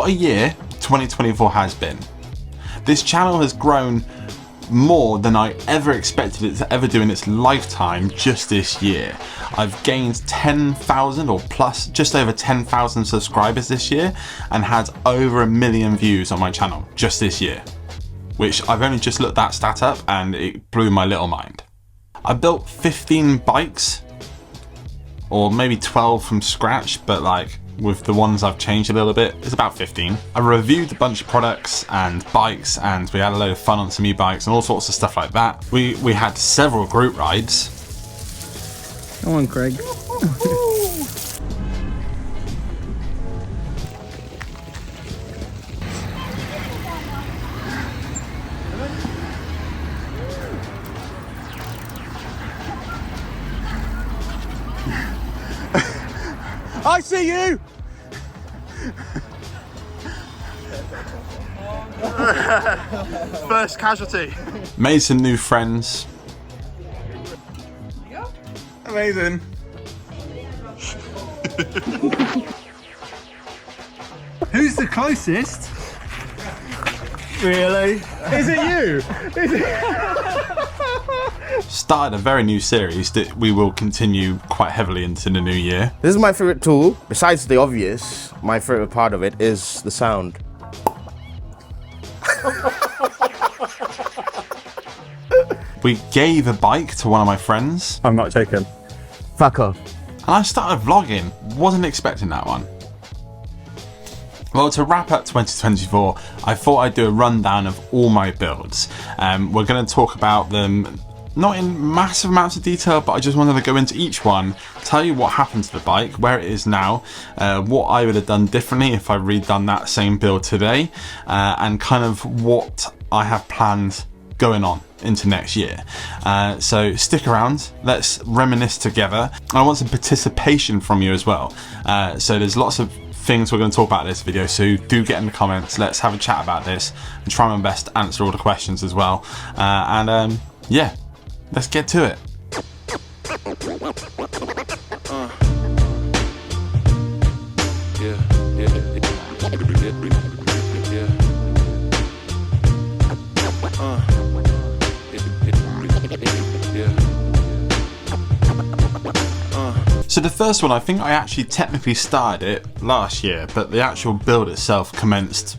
What a year 2024 has been. This channel has grown more than I ever expected it to ever do in its lifetime just this year. I've gained 10,000 or plus, just over 10,000 subscribers this year and had over 1 million views on my channel just this year, which I've only just looked that stat up and it blew my little mind. I built 15 bikes, or maybe 12 from scratch, but like with the ones I've changed a little bit, it's about 15. I reviewed a bunch of products and bikes, and we had a load of fun on some e-bikes and all sorts of stuff like that. We had several group rides. Come on, Craig. I see you! First casualty. Made some new friends. Amazing. Who's the closest? Really? Is it you? Is it? Started a very new series that we will continue quite heavily into the new year. This is my favorite tool. Besides the obvious, my favorite part of it is the sound. We gave a bike to one of my friends. I'm not taken. Fuck off. And I started vlogging. Wasn't expecting that one. Well, to wrap up 2024, I thought I'd do a rundown of all my builds. We're going to talk about them, not in massive amounts of detail, but I just wanted to go into each one, tell you what happened to the bike, where it is now, what I would have done differently if I redone that same build today, and kind of what I have planned going on into next year. So stick around, let's reminisce together. I want some participation from you as well. So there's lots of things we're going to talk about in this video, so do get in the comments, let's have a chat about this and try my best to answer all the questions as well. Yeah, let's get to it. So the first one, I think I actually technically started it last year, but the actual build itself commenced,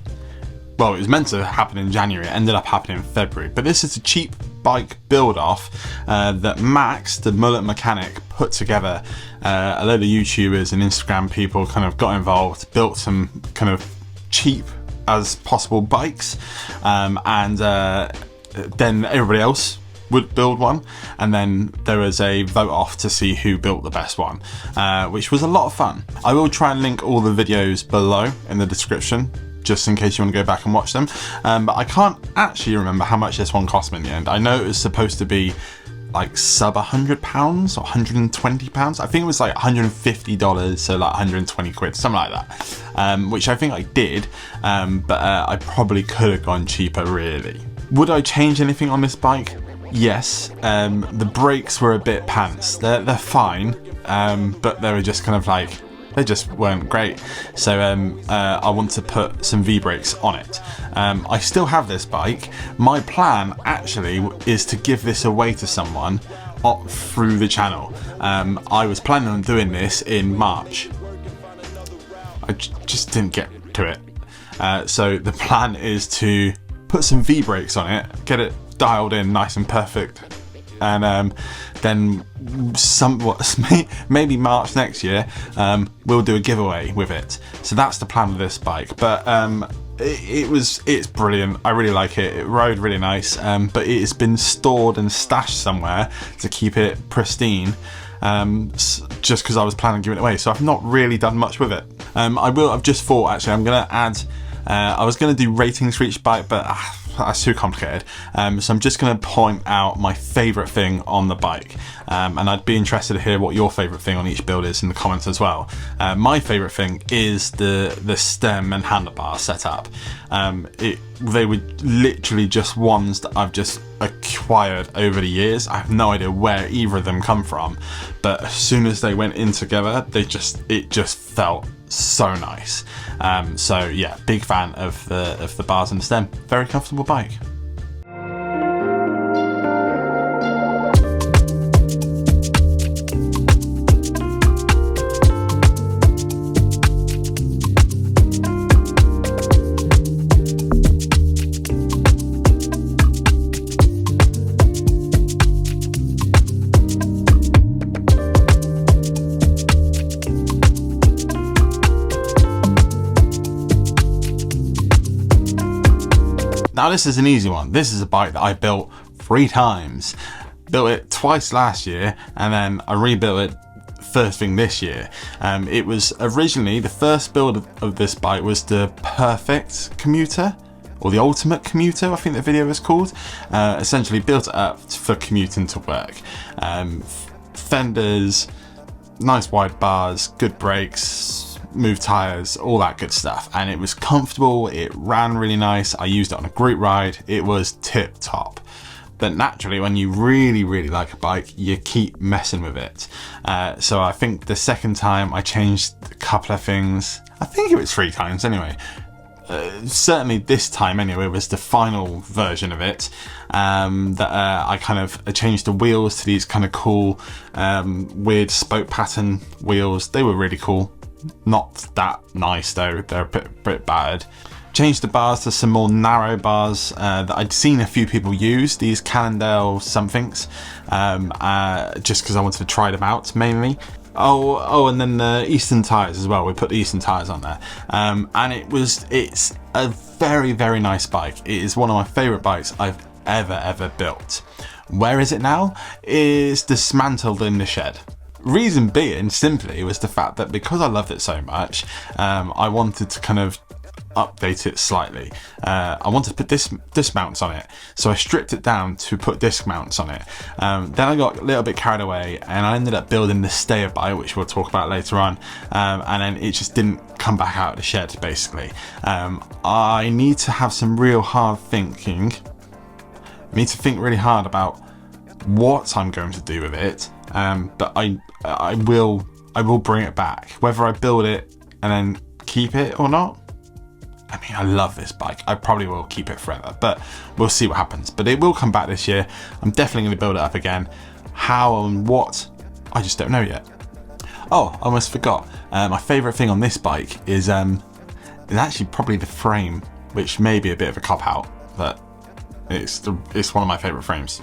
well, it was meant to happen in January, it ended up happening in February. But this is a cheap bike build off that Max, the mullet mechanic, put together. A load of YouTubers and Instagram people kind of got involved, built some kind of cheap as possible bikes, and then everybody else would build one, and then there was a vote off to see who built the best one, which was a lot of fun. I will try and link all the videos below in the description, just in case you want to go back and watch them, but I can't actually remember how much this one cost me in the end. I know it was supposed to be like sub £100 or £120. I think it was like $150, so like 120 quid, something like that, which I think I did, but I probably could have gone cheaper really. Would I change anything on this bike? Yes. The brakes were a bit pants. They're fine, but they were just kind of like, they just weren't great. So I want to put some V-brakes on it. I still have this bike. My plan actually is to give this away to someone through the channel. I was planning on doing this in March. I just didn't get to it. So the plan is to put some V-brakes on it, get it dialed in nice and perfect, and then maybe March next year we'll do a giveaway with it. So that's the plan with this bike. But it's brilliant. I really like it. It rode really nice, but it has been stored and stashed somewhere to keep it pristine, just because I was planning on giving it away. So I've not really done much with it. I've just thought actually I'm gonna add, I was gonna do ratings for each bike, but that's too complicated. So I'm just going to point out my favourite thing on the bike, and I'd be interested to hear what your favourite thing on each build is in the comments as well. My favourite thing is the stem and handlebar setup. They were literally just ones that I've just acquired over the years. I have no idea where either of them come from, but as soon as they went in together, it just felt so nice. So yeah, big fan of the bars and stem. Very comfortable bike. Now this is an easy one. This is a bike that I built 3 times. Built it twice last year, and then I rebuilt it first thing this year. It was originally, the first build of this bike was the perfect commuter, or the ultimate commuter, I think the video was called. Essentially built it up for commuting to work. Fenders, nice wide bars, good brakes, smooth tires, all that good stuff, and it was comfortable. It ran really nice. I used it on a group ride. It was tip top. But naturally, when you really like a bike, you keep messing with it. So I think the second time I changed a couple of things. I think it was 3 times anyway. Certainly this time anyway was the final version of it, that I kind of changed the wheels to these kind of cool weird spoke pattern wheels. They were really cool. Not that nice though, they're a bit bad. Changed the bars to some more narrow bars that I'd seen a few people use, these Cannondale somethings, just because I wanted to try them out mainly. Oh, and then the Eastern tyres as well. We put the Eastern tyres on there, and it's a very nice bike. It is one of my favourite bikes I've ever built. Where is it now? It's dismantled in the shed. Reason being simply was the fact that because I loved it so much, I wanted to kind of update it slightly. I wanted to put disc mounts on it, so I stripped it down to put disc mounts on it. Then I got a little bit carried away and I ended up building the stayer bike, which we'll talk about later on, and then it just didn't come back out of the shed basically. I need to have some real hard thinking. I need to think really hard about what I'm going to do with it, but I will bring it back, whether I build it and then keep it or not. I mean, I love this bike. I probably will keep it forever, but we'll see what happens. But it will come back this year. I'm definitely going to build it up again. How and what, I just don't know yet. Oh, I almost forgot. My favourite thing on this bike is actually probably the frame, which may be a bit of a cop-out, but it's one of my favourite frames.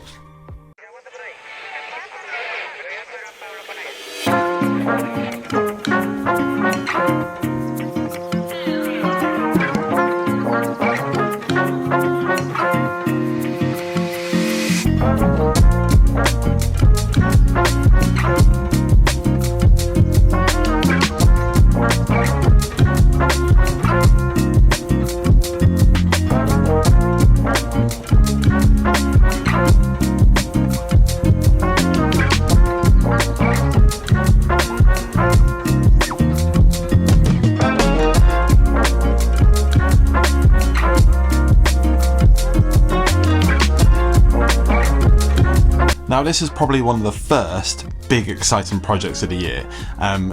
Now this is probably one of the first big exciting projects of the year.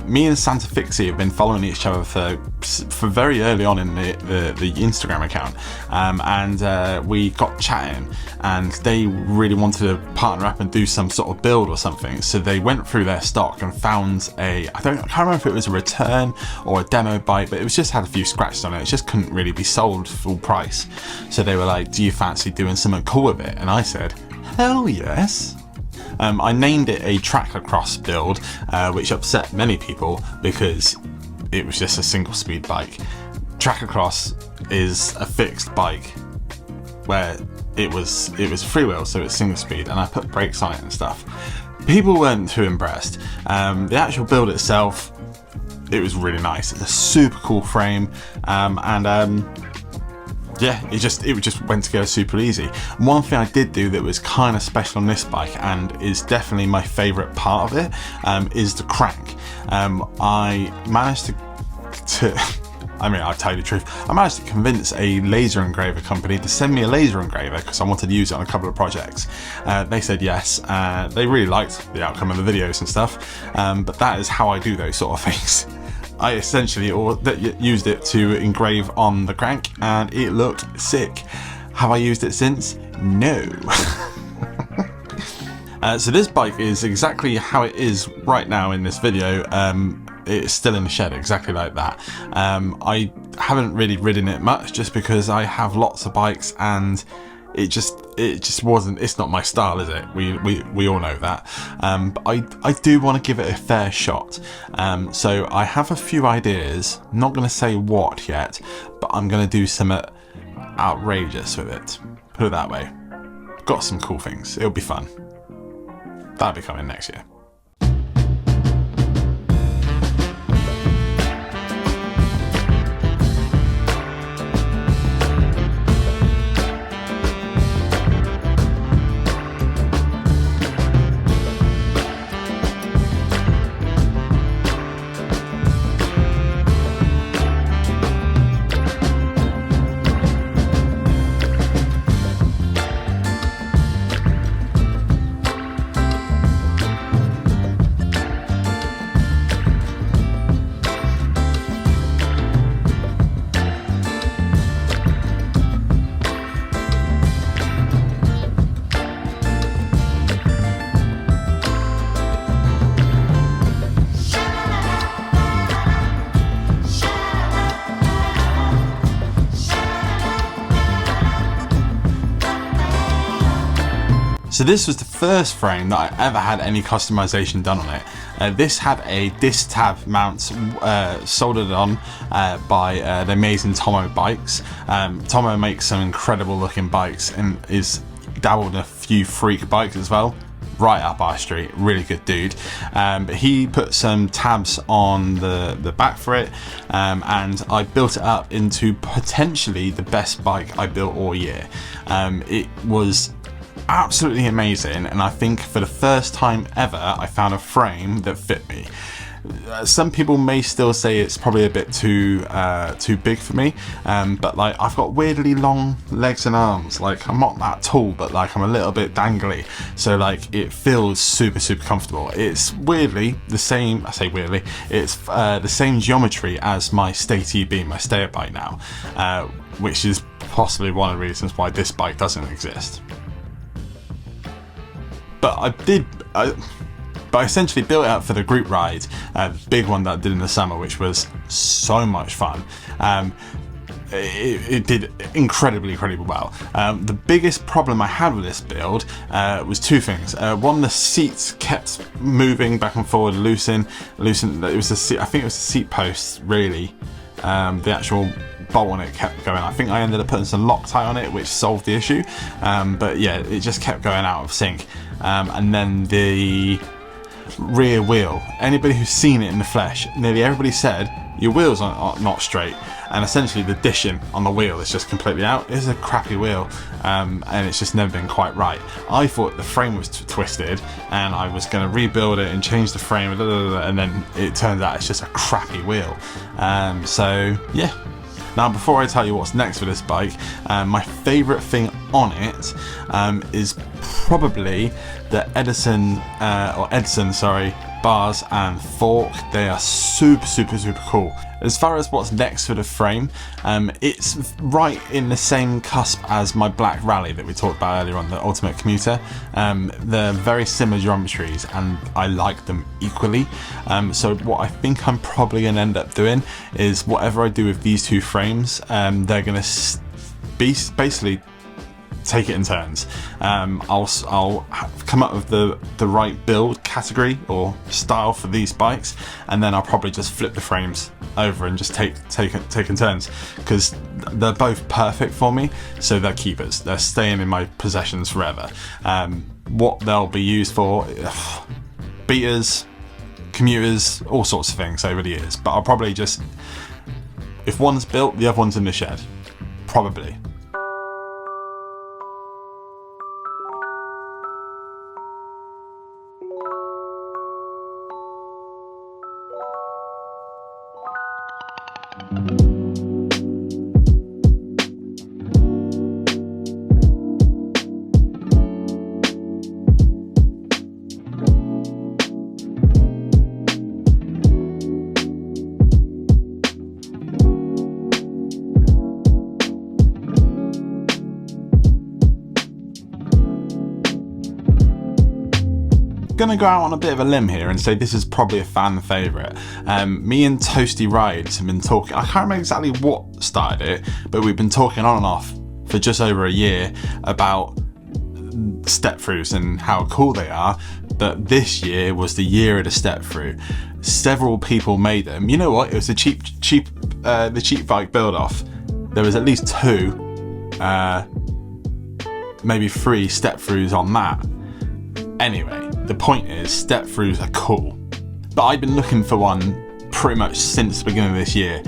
Me and Santa Fixie have been following each other for very early on in the Instagram account, and we got chatting and they really wanted to partner up and do some sort of build or something. So they went through their stock and found I can't remember if it was a return or a demo bike, but it was just had a few scratches on it. It just couldn't really be sold full price. So they were like, do you fancy doing something cool with it? And I said, hell yes. I named it a tracklacross build, which upset many people because it was just a single speed bike. Tracklacross is a fixed bike where it was freewheel, so it's single speed, and I put brakes on it and stuff. People weren't too impressed. The actual build itself, it was really nice. It's a super cool frame, yeah, it just went together super easy. One thing I did do that was kind of special on this bike and is definitely my favourite part of it, is the crank. I managed to I mean, I'll tell you the truth, I managed to convince a laser engraver company to send me a laser engraver because I wanted to use it on a couple of projects. They said yes. They really liked the outcome of the videos and stuff, but that is how I do those sort of things. I essentially used it to engrave on the crank, and it looked sick. Have I used it since? No. So this bike is exactly how it is right now in this video. It's still in the shed, exactly like that. I haven't really ridden it much just because I have lots of bikes, and it just wasn't, it's not my style, is it? We all know that. But I do want to give it a fair shot. So I have a few ideas, not going to say what yet, but I'm going to do some outrageous with it. Put it that way. Got some cool things. It'll be fun. That'll be coming next year. So this was the first frame that I ever had any customization done on it. This had a disc tab mount soldered on by the amazing Tomo bikes. Tomo makes some incredible looking bikes and is dabbled in a few freak bikes as well. Right up our street, really good dude. But he put some tabs on the back for it, and I built it up into potentially the best bike I built all year. It was absolutely amazing, and I think for the first time ever I found a frame that fit me. Some people may still say it's probably a bit too big for me, but like I've got weirdly long legs and arms. Like I'm not that tall, but like I'm a little bit dangly, so like it feels super comfortable. It's weirdly the same, I say weirdly, it's the same geometry as my Stay TB, my stayer bike now, which is possibly one of the reasons why this bike doesn't exist. But I essentially built it up for the group ride, the big one that I did in the summer, which was so much fun. It did incredibly well. The biggest problem I had with this build was two things. One, the seats kept moving back and forward, loosen. It was the seat, I think it was the seat posts really. The actual bolt on it kept going. I think I ended up putting some Loctite on it, which solved the issue. But yeah, it just kept going out of sync. And then the rear wheel, anybody who's seen it in the flesh, nearly everybody said your wheels are not straight, and essentially the dishing on the wheel is just completely out. It's a crappy wheel, and it's just never been quite right. I thought the frame was twisted and I was going to rebuild it and change the frame, and then it turns out it's just a crappy wheel. So yeah. Now, before I tell you what's next for this bike, my favourite thing on it is probably the Edison bars and fork. They are super cool. As far as what's next for the frame, it's right in the same cusp as my black rally that we talked about earlier on, the ultimate commuter. They're very similar geometries and I like them equally. So what I think I'm probably going to end up doing is whatever I do with these two frames, they're going to basically take it in turns. I'll come up with the right build category or style for these bikes, and then I'll probably just flip the frames over and just take in turns, because they're both perfect for me. So they're keepers. They're staying in my possessions forever. What they'll be used for, beaters, commuters, all sorts of things over the years. But I'll probably just, if one's built, the other one's in the shed. Probably. gonna go out on a bit of a limb here and say this is probably a fan favourite. Me and Toasty Rides have been talking, I can't remember exactly what started it, but we've been talking on and off for just over a year about step throughs and how cool they are. But this year was the year of the step through. Several people made them. You know what? It was the cheap bike build off. There was at least 2, maybe 3 step throughs on that. Anyway, the point is step throughs are cool. But I've been looking for one pretty much since the beginning of this year.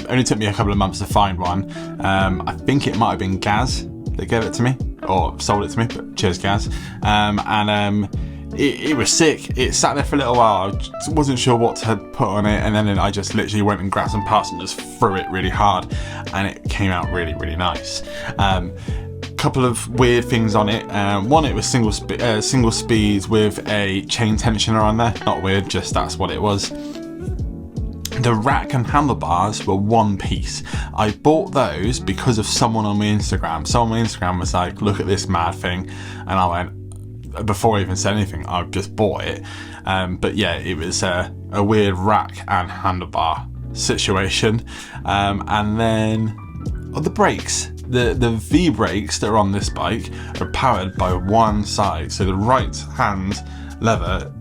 Only took me a couple of months to find one. I think it might have been Gaz that gave it to me, or sold it to me, but cheers Gaz. It was sick. It sat there for a little while. I just wasn't sure what to put on it, and then I just literally went and grabbed some parts and just threw it really hard, and it came out really, really nice. Couple of weird things on it. One, it was single speeds with a chain tensioner on there. Not weird, just that's what it was. The rack and handlebars were one piece. I bought those because of someone on my Instagram. Someone on my Instagram was like, look at this mad thing. And I went, before I even said anything, I just bought it. But yeah, it was a weird rack and handlebar situation. And then the brakes. The V brakes that are on this bike are powered by one side. So the right hand lever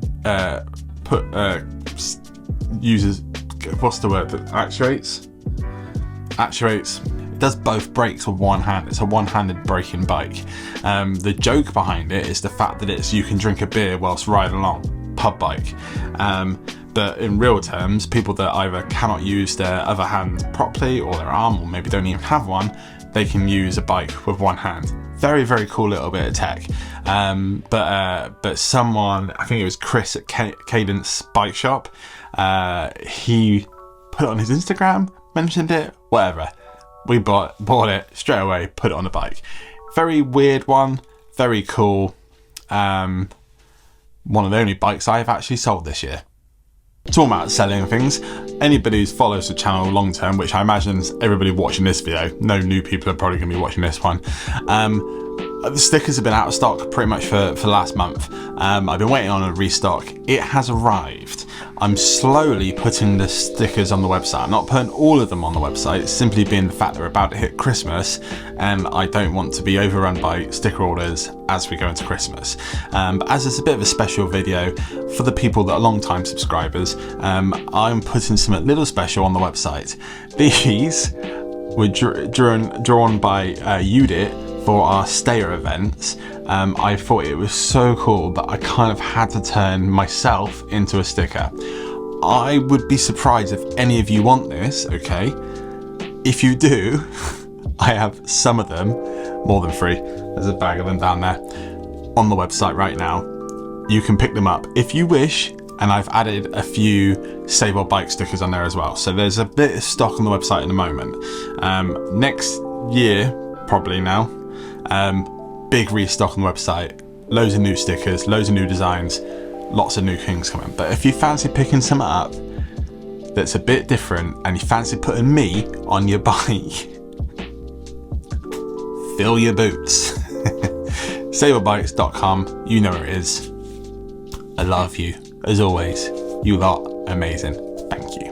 uses, what's the word that actuates? It does both brakes with one hand. It's a one-handed braking bike. The joke behind it is the fact that you can drink a beer whilst riding along, pub bike. But in real terms, people that either cannot use their other hand properly or their arm, or maybe don't even have one, they can use a bike with one hand. Very, very cool little bit of tech. But someone, I think it was Chris at Cadence Bike Shop, he put it on his Instagram, mentioned it, whatever. We bought it straight away, put it on the bike. Very weird one, very cool. One of the only bikes I've actually sold this year. Talking about selling things, anybody who follows the channel long term, which I imagine is everybody watching this video, no new people are probably going to be watching this one. The stickers have been out of stock pretty much for last month. I've been waiting on a restock. It has arrived. I'm slowly putting the stickers on the website. I'm not putting all of them on the website, simply being the fact that we're about to hit Christmas and I don't want to be overrun by sticker orders as we go into Christmas. But as it's a bit of a special video for the people that are long-time subscribers, I'm putting something little special on the website. These were drawn by Ute for our stayer events. I thought it was so cool that I kind of had to turn myself into a sticker. I would be surprised if any of you want this, okay? If you do, I have some of them, more than 3. There's a bag of them down there on the website right now. You can pick them up if you wish, and I've added a few spray.bike stickers on there as well. So there's a bit of stock on the website in the moment. Next year, probably now, big restock on the website, loads of new stickers, loads of new designs, lots of new things coming. But if you fancy picking something up that's a bit different and you fancy putting me on your bike, fill your boots. spray.bikes.com, you know where it is. I love you, as always. You lot amazing. Thank you.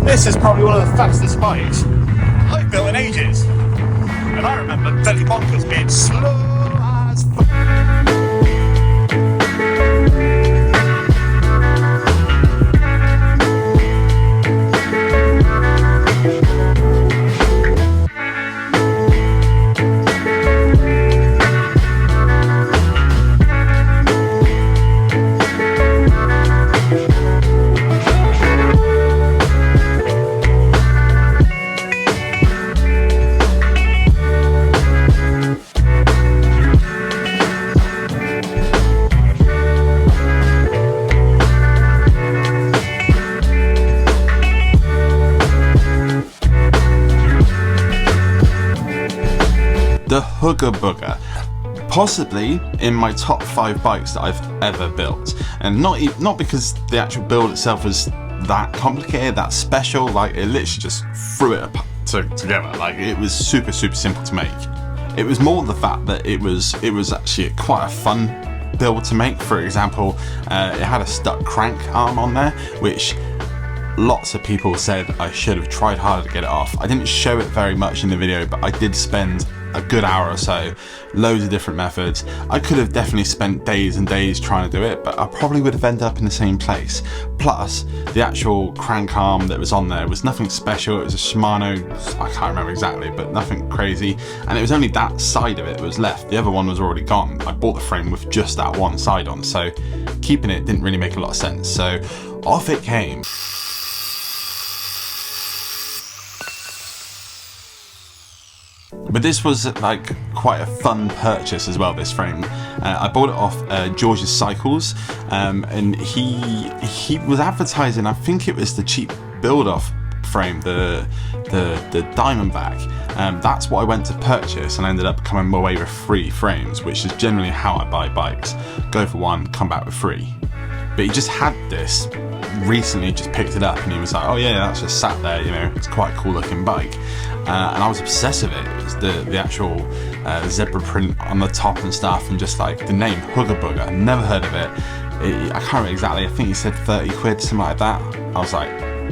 This is probably one of the fastest bikes I've built in ages. And I remember Belly Bonkers being slow as fuck. The Hooger Booger. possibly in my top 5 bikes that I've ever built, and not because the actual build itself was that complicated, that special. Like, it literally just threw it together. Like, it was super simple to make. It was more the fact that it was actually quite a fun build to make. For example, it had a stuck crank arm on there, which lots of people said I should have tried harder to get it off. I didn't show it very much in the video, but I did spend a good hour or so, loads of different methods. I could have definitely spent days and days trying to do it, but I probably would have ended up in the same place. Plus, the actual crank arm that was on there was nothing special. It was a Shimano, I can't remember exactly, but nothing crazy. And it was only that side of it that was left. The other one was already gone. I bought the frame with just that one side on, so keeping it didn't really make a lot of sense. So off it came. But this was like quite a fun purchase as well, this frame. I bought it off George's Cycles, and he was advertising, I think it was the cheap build-off frame, the Diamondback. That's what I went to purchase, and I ended up coming away with 3 frames, which is generally how I buy bikes. Go for one, come back with 3. But he just had this recently, just picked it up, and he was like, oh yeah, that's just sat there, you know, it's quite a cool looking bike. And I was obsessed with it. It was the actual zebra print on the top and stuff, and just like the name Hooger Booger. I never heard of it. I can't remember exactly. I think he said 30 quid, something like that. I was like,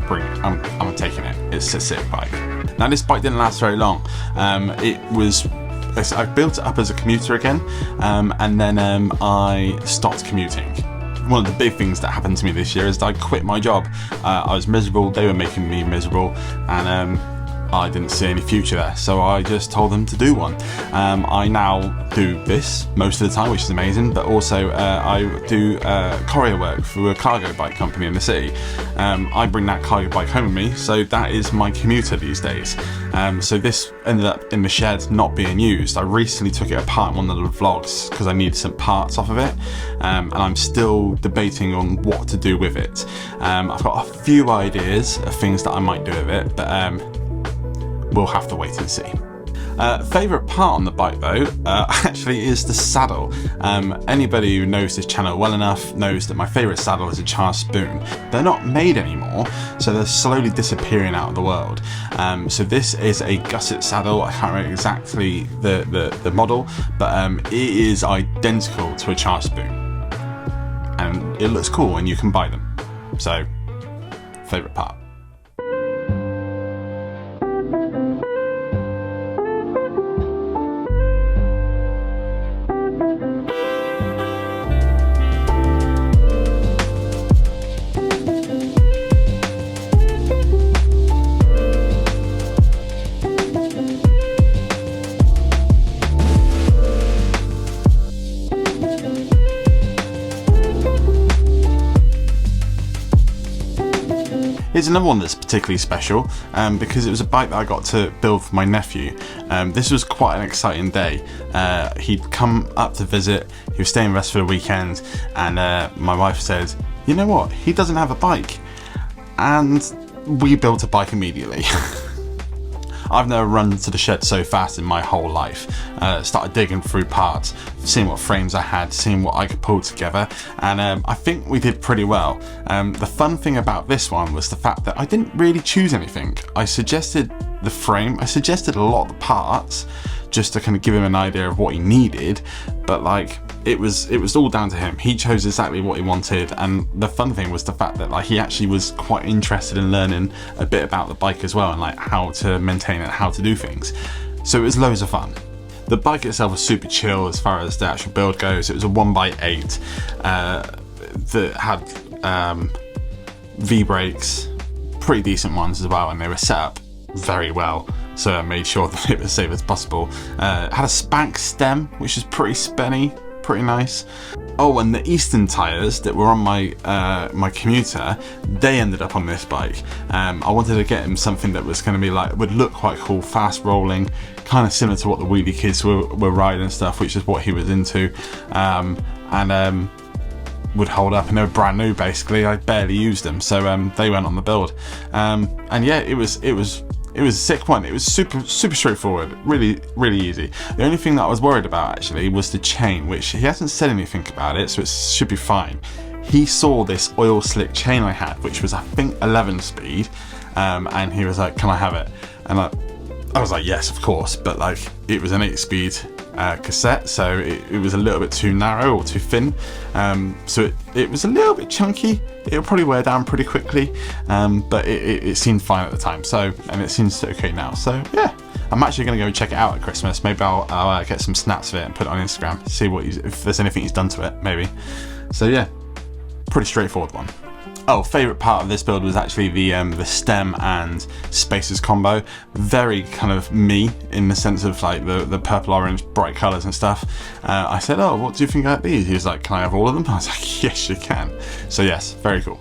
brilliant, I'm taking it. It's a sick bike. Now, this bike didn't last very long. I built it up as a commuter again, and then I stopped commuting. One of the big things that happened to me this year is that I quit my job. I was miserable, they were making me miserable, and I didn't see any future there, so I just told them to do one. I now do this most of the time, which is amazing, but also I do courier work for a cargo bike company in the city. I bring that cargo bike home with me, so that is my commuter these days. So this ended up in the shed not being used. I recently took it apart in one of the vlogs because I needed some parts off of it, and I'm still debating on what to do with it. I've got a few ideas of things that I might do with it, but we'll have to wait and see. Favourite part on the bike though, actually is the saddle. Anybody who knows this channel well enough knows that my favourite saddle is a charged spoon. They're not made anymore, so they're slowly disappearing out of the world. So this is a gusset saddle. I can't remember exactly the model, but it is identical to a charged spoon. And it looks cool, and you can buy them. So, favourite part. Here's another one that's particularly special because it was a bike that I got to build for my nephew. This was quite an exciting day. He'd come up to visit, he was staying with us for the weekend, and my wife said, you know what, he doesn't have a bike. And we built a bike immediately. I've never run to the shed so fast in my whole life. Started digging through parts, seeing what frames I had, seeing what I could pull together, and I think we did pretty well. The fun thing about this one was the fact that I didn't really choose anything. I suggested the frame, I suggested a lot of the parts, just to kind of give him an idea of what he needed, but like, it was all down to him. He chose exactly what he wanted, and the fun thing was the fact that like he actually was quite interested in learning a bit about the bike as well, and like how to maintain it, how to do things. So it was loads of fun. The bike itself was super chill as far as the actual build goes. It was a 1x8 that had V-brakes, pretty decent ones as well, and they were set up very well, so I made sure that it was safe as possible. It had a spank stem, which is pretty spenny, pretty nice. Oh, and the Eastern tyres that were on my my commuter, they ended up on this bike. I wanted to get him something that was going to be like, would look quite cool, fast rolling, kind of similar to what the wheelie kids were riding and stuff, which is what he was into, and would hold up, and they were brand new basically. I barely used them, so they went on the build, and yeah, it was It was a sick one. It was super straightforward, really easy. The only thing that I was worried about actually was the chain, which he hasn't said anything about it, so it should be fine. He saw this oil slick chain I had, which was I think 11 speed, and he was like, "Can I have it?" And I was like, "Yes, of course," but like it was an 8-speed cassette, so it was a little bit too narrow or too thin, so it was a little bit chunky. It'll probably wear down pretty quickly, but it seemed fine at the time, so, and it seems okay now, so yeah. I'm actually going to go check it out at Christmas. Maybe I'll get some snaps of it and put it on Instagram, see if there's anything he's done to it, maybe. So yeah, pretty straightforward one. Oh, favourite part of this build was actually the stem and spacers combo. Very kind of me, in the sense of like the purple, orange, bright colours and stuff. I said, "Oh, what do you think about these?" He was like, "Can I have all of them?" I was like, "Yes, you can." So yes, very cool.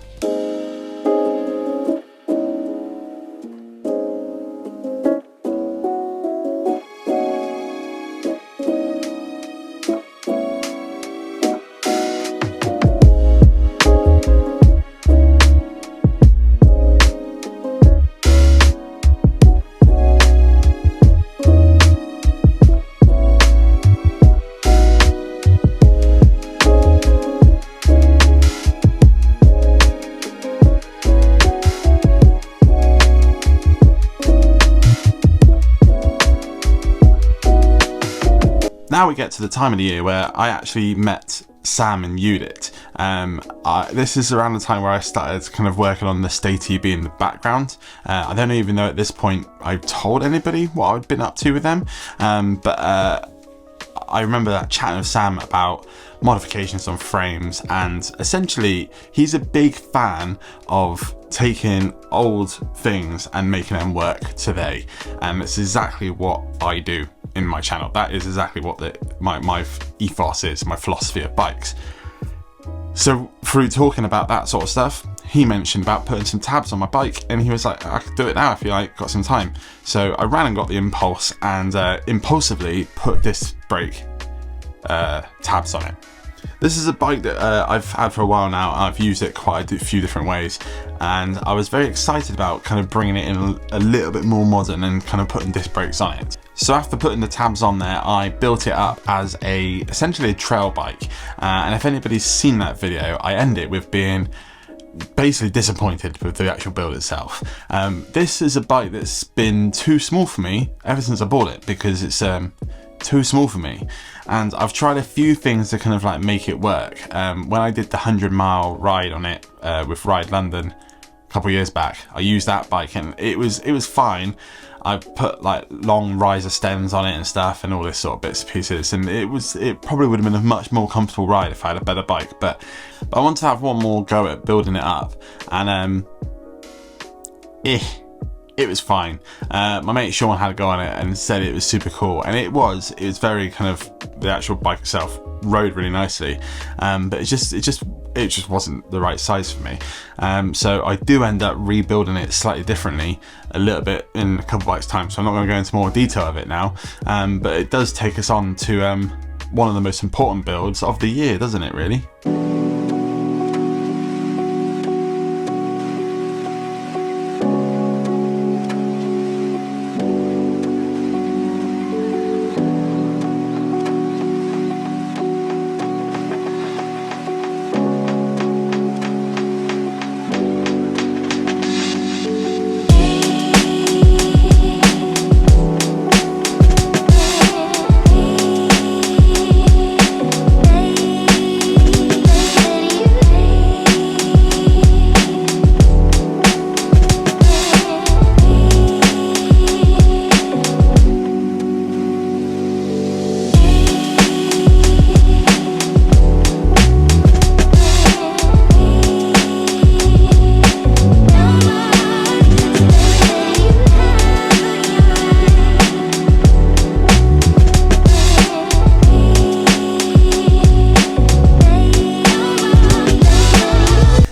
Now we get to the time of the year where I actually met Sam and Ute. This is around the time where I started kind of working on the Stay TB in the background. I don't even know at this point I told anybody what I'd been up to with them, but I remember that chatting with Sam about modifications on frames, and essentially he's a big fan of taking old things and making them work today, and it's exactly what I do in my channel. That is exactly what my ethos is, my philosophy of bikes. So through talking about that sort of stuff, he mentioned about putting some tabs on my bike, and he was like, "I could do it now if you like, got some time." So I ran and got the impulse and impulsively put disc brake tabs on it. This is a bike that I've had for a while now. I've used it quite a few different ways, and I was very excited about kind of bringing it in a little bit more modern and kind of putting disc brakes on it. So after putting the tabs on there, I built it up as essentially a trail bike, and if anybody's seen that video, I end it with being basically disappointed with the actual build itself. This is a bike that's been too small for me ever since I bought it, because it's too small for me, and I've tried a few things to kind of like make it work. When I did the 100-mile ride on it with Ride London a couple of years back, I used that bike and it was fine. I put like long riser stems on it and stuff and all this sort of bits and pieces, and it probably would have been a much more comfortable ride if I had a better bike, but I want to have one more go at building it up, and it was fine. My mate Sean had a go on it and said it was super cool, and it was very kind of, the actual bike itself rode really nicely, but it just wasn't the right size for me. So I do end up rebuilding it slightly differently a little bit in a couple of bikes time, so I'm not going to go into more detail of it now, but it does take us on to one of the most important builds of the year, doesn't it really?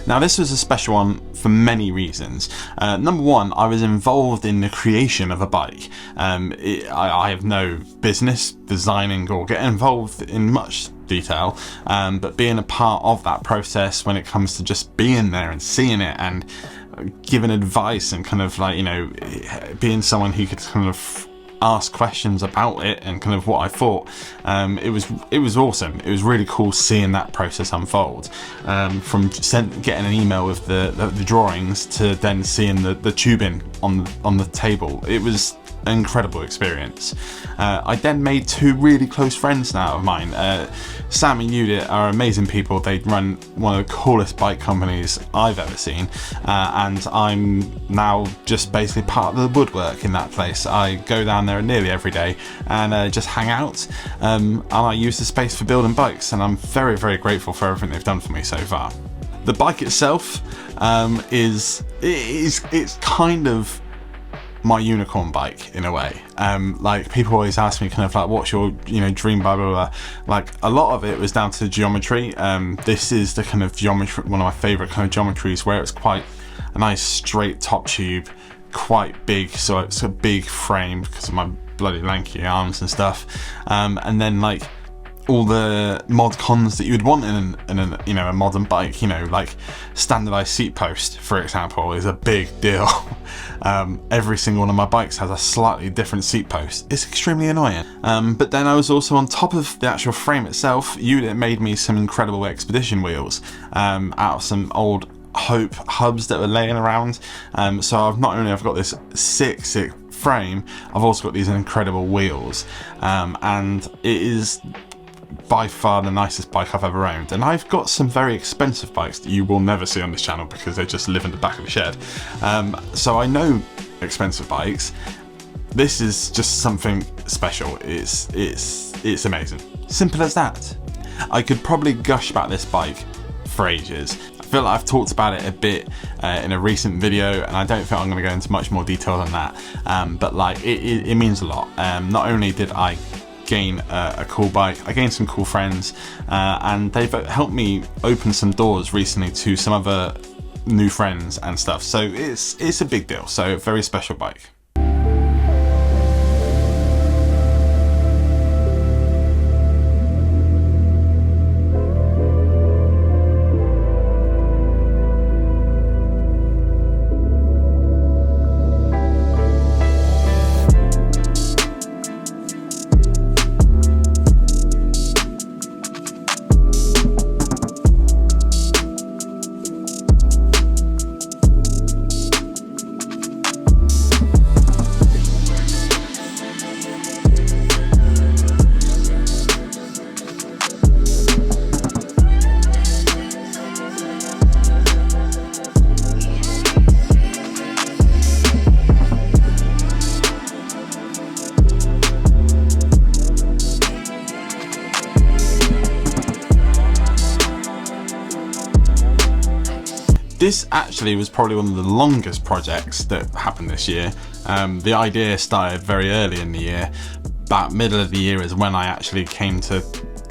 Now this was a special one for many reasons. Number one, I was involved in the creation of a bike. I have no business designing or getting involved in much detail, but being a part of that process when it comes to just being there and seeing it and giving advice and kind of like, you know, being someone who could kind of ask questions about it and kind of what I thought. It was awesome. It was really cool seeing that process unfold, from getting an email with the drawings to then seeing the tubing on the table. It was an incredible experience. I then made 2 really close friends now of mine. Sam and Ute are amazing people. They run one of the coolest bike companies I've ever seen, and I'm now just basically part of the woodwork in that place. I go down there nearly every day and just hang out, and I use the space for building bikes, and I'm very, very grateful for everything they've done for me so far. The bike itself it's kind of my unicorn bike in a way. Like, people always ask me kind of like, what's your, you know, dream blah blah blah. Like, a lot of it was down to the geometry. This is the kind of geometry, one of my favorite kind of geometries, where it's quite a nice straight top tube, quite big, so it's a big frame because of my bloody lanky arms and stuff, and then like all the mod cons that you would want in a you know, a modern bike. You know, like standardized seat post, for example, is a big deal. Every single one of my bikes has a slightly different seat post. It's extremely annoying. But then I was also, on top of the actual frame itself, Ute made me some incredible expedition wheels out of some old Hope hubs that were laying around. So I've got this sick frame, I've also got these incredible wheels, and it is by far the nicest bike I've ever owned. And I've got some very expensive bikes that you will never see on this channel because they just live in the back of the shed. So I know expensive bikes. This is just something special. It's amazing. Simple as that. I could probably gush about this bike for ages. I feel like I've talked about it a bit in a recent video, and I don't think I'm going to go into much more detail than that. But like, it means a lot. Not only did I gain a cool bike, I gained some cool friends, and they've helped me open some doors recently to some other new friends and stuff. So it's a big deal. So a very special bike. This actually was probably one of the longest projects that happened this year. The idea started very early in the year. About middle of the year is when I actually came to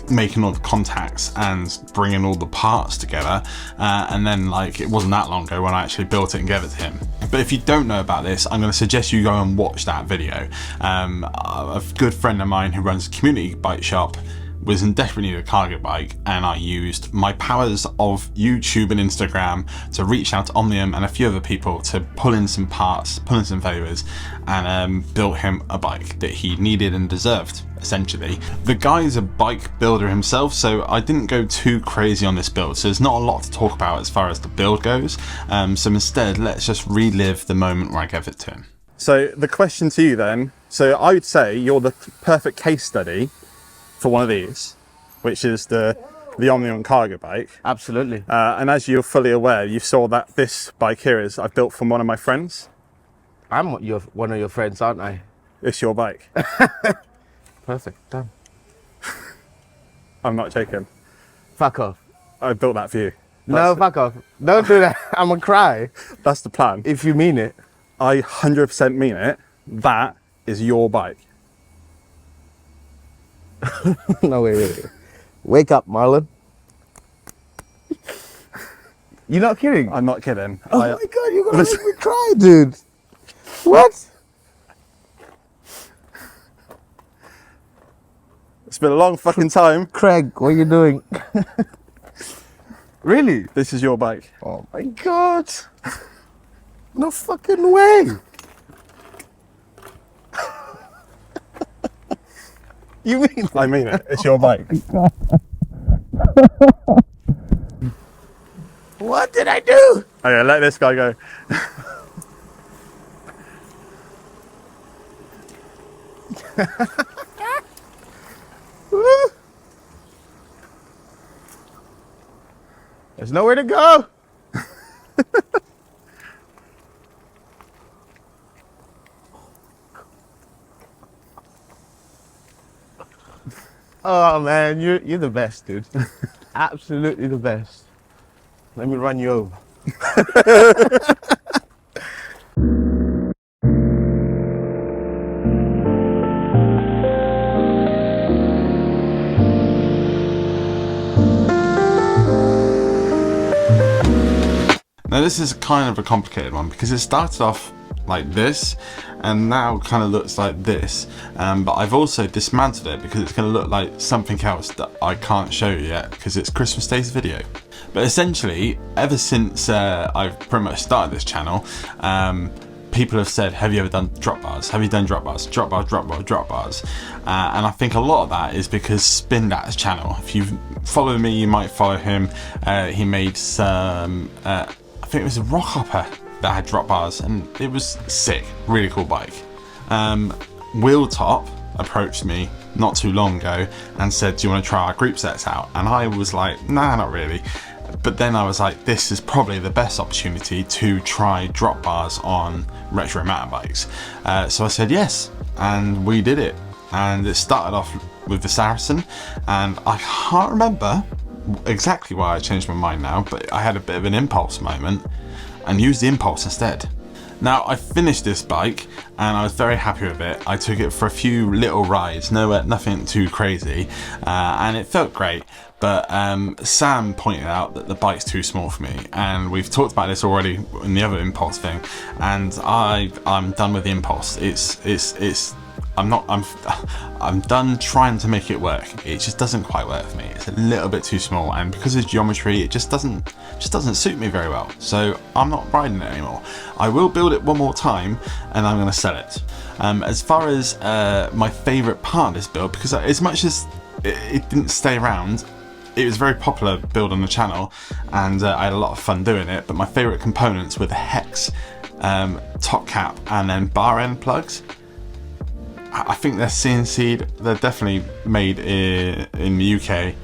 making all the contacts and bringing all the parts together, and then like, it wasn't that long ago when I actually built it and gave it to him. But if you don't know about this, I'm going to suggest you go and watch that video. A good friend of mine who runs a community bike shop was in desperate need of a cargo bike, and I used my powers of YouTube and Instagram to reach out to Omnium and a few other people to pull in some parts, pull in some favours, and built him a bike that he needed and deserved, essentially. The guy's a bike builder himself, so I didn't go too crazy on this build, so there's not a lot to talk about as far as the build goes. So instead, let's just relive the moment where I gave it to him. So the question to you then, so I would say you're the perfect case study for one of these, which is the Omnium cargo bike. Absolutely. And as you're fully aware, you saw that this bike here is I've built from one of my friends. I'm one of your friends, aren't I? It's your bike. Perfect. Done. I'm not joking. Fuck off. I built that for you. No, fuck off. Don't do that. I'm gonna cry. That's the plan. If you mean it. I 100% mean it. That is your bike. No, wait. Wake up, Marlon. You're not kidding? I'm not kidding. Oh my God, you're gonna make me cry, dude. What? It's been a long fucking time. Craig, what are you doing? Really? This is your bike. Oh my God. No fucking way. You mean? I mean it. It's your bike. What did I do? Okay, let this guy go. There's nowhere to go. Oh man, you're the best, dude. Absolutely the best. Let me run you over. Now this is kind of a complicated one because it started off like this and now kind of looks like this, but I've also dismantled it because it's going to look like something else that I can't show you yet because it's Christmas Day's video. But essentially, ever since I've pretty much started this channel, people have said, have you ever done drop bars? Have you done drop bars? Drop bars, drop bars, drop bars. And I think a lot of that is because Spindat's channel. If you follow me, you might follow him. He made some, I think it was a rock hopper that had drop bars and it was sick, really cool bike. Wheeltop approached me not too long ago and said, do you want to try our group sets out? And I was like, nah, not really. But then I was like, this is probably the best opportunity to try drop bars on retro mountain bikes. So I said yes, and we did it. And it started off with the Saracen, and I can't remember exactly why I changed my mind now, but I had a bit of an impulse moment and used the impulse instead. Now I finished this bike and I was very happy with it. I took it for a few little rides, nothing too crazy, and it felt great. But Sam pointed out that the bike's too small for me, and we've talked about this already in the other impulse thing. And I'm done with the impulse. I'm done trying to make it work. It just doesn't quite work for me. It's a little bit too small, and because of geometry, it just doesn't suit me very well. So I'm not riding it anymore. I will build it one more time, and I'm going to sell it. As far as my favourite part of this build, because as much as it didn't stay around, it was a very popular build on the channel, and I had a lot of fun doing it. But my favourite components were the hex, top cap, and then bar end plugs. I think they're CNC'd. They're definitely made in the UK.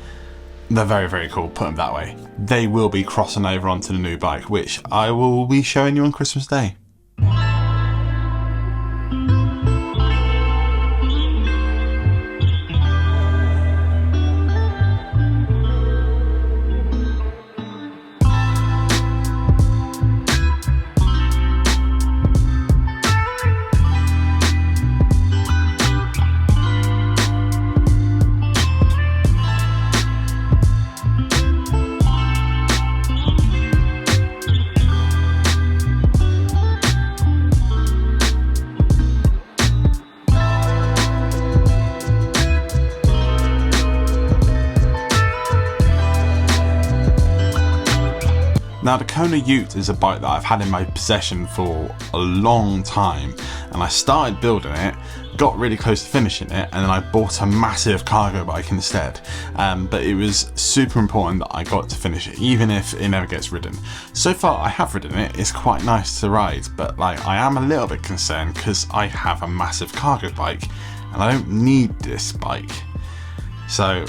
They're very, very cool, put them that way. They will be crossing over onto the new bike, which I will be showing you on Christmas Day. Now the Kona Ute is a bike that I've had in my possession for a long time, and I started building it, got really close to finishing it, and then I bought a massive cargo bike instead. But it was super important that I got to finish it, even if it never gets ridden. So far I have ridden it, it's quite nice to ride, but like I am a little bit concerned because I have a massive cargo bike and I don't need this bike. So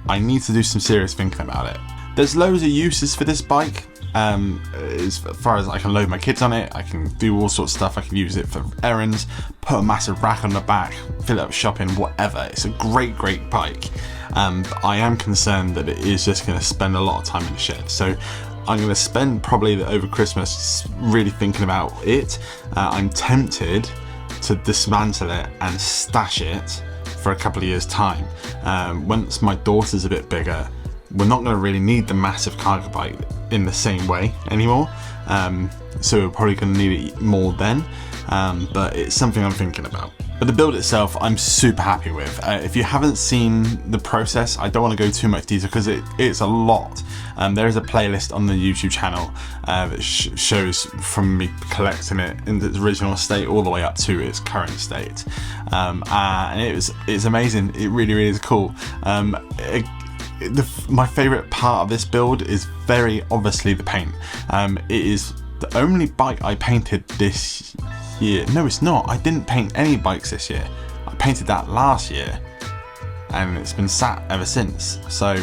I need to do some serious thinking about it. There's loads of uses for this bike. As far as I can load my kids on it, I can do all sorts of stuff. I can use it for errands, put a massive rack on the back, fill it up shopping, whatever. It's a great bike. But I am concerned that it is just going to spend a lot of time in the shed. So I'm going to spend probably over Christmas really thinking about it. I'm tempted to dismantle it and stash it for a couple of years' time. Once my daughter's a bit bigger, we're not going to really need the massive cargo bike in the same way anymore, so we're probably going to need it more then, but it's something I'm thinking about. But the build itself, I'm super happy with. If you haven't seen the process, I don't want to go too much detail because it's a lot. There is a playlist on the YouTube channel that shows from me collecting it in its original state all the way up to its current state. And it's amazing. It really, really is cool. My favourite part of this build is very obviously the paint. It is the only bike I painted this year. No, it's not. I didn't paint any bikes this year. I painted that last year and it's been sat ever since. So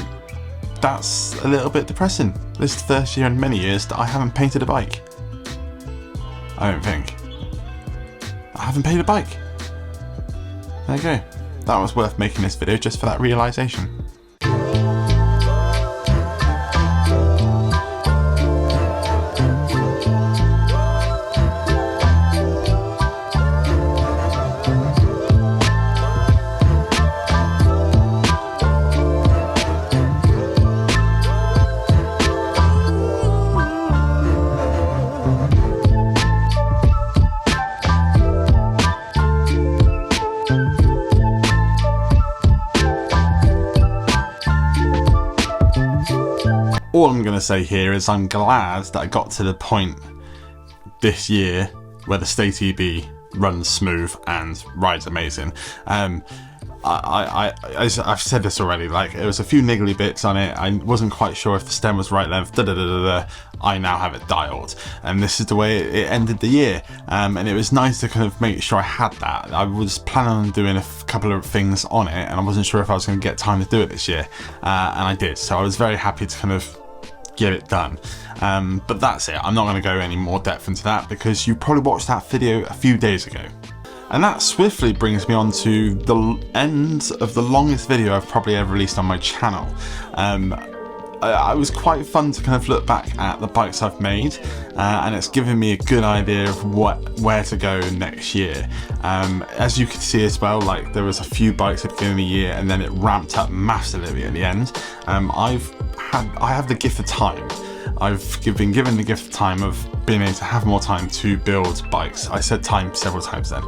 that's a little bit depressing. This is the first year in many years that I haven't painted a bike. I don't think. I haven't painted a bike. There you go. That was worth making this video just for that realisation. All I'm going to say here is I'm glad that I got to the point this year where the State EB runs smooth and rides amazing. I've said this already, like there was a few niggly bits on it. I wasn't quite sure if the stem was right length, I now have it dialed, and this is the way it ended the year. And it was nice to kind of make sure I had that. I was planning on doing a couple of things on it and I wasn't sure if I was going to get time to do it this year, and I did, so I was very happy to kind of get it done. But that's it. I'm not going to go any more depth into that because you probably watched that video a few days ago. And that swiftly brings me on to the end of the longest video I've probably ever released on my channel. It was quite fun to kind of look back at the bikes I've made, and it's given me a good idea of where to go next year. As you can see as well, like there was a few bikes at the beginning of the year and then it ramped up massively at the end. I have the gift of time. I've been given the gift of time of being able to have more time to build bikes. I said time several times then,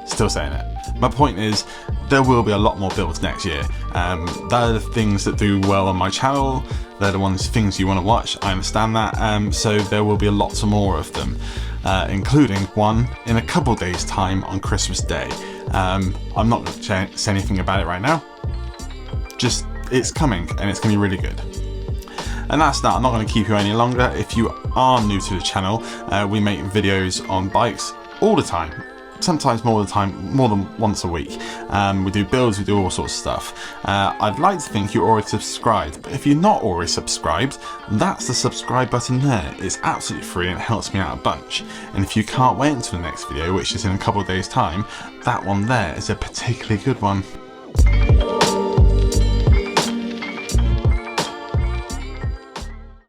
still saying it. My point is, there will be a lot more builds next year. They're the things that do well on my channel. They're the things you want to watch. I understand that. So there will be lots more of them, including one in a couple days' time on Christmas Day. I'm not going to say anything about it right now. Just, it's coming and it's going to be really good. And that's that. I'm not going to keep you any longer. If you are new to the channel, we make videos on bikes all the time. Sometimes more than once a week. We do builds, we do all sorts of stuff. I'd like to think you're already subscribed, but if you're not already subscribed, that's the subscribe button there. It's absolutely free and it helps me out a bunch. And if you can't wait until the next video, which is in a couple of days' time, that one there is a particularly good one.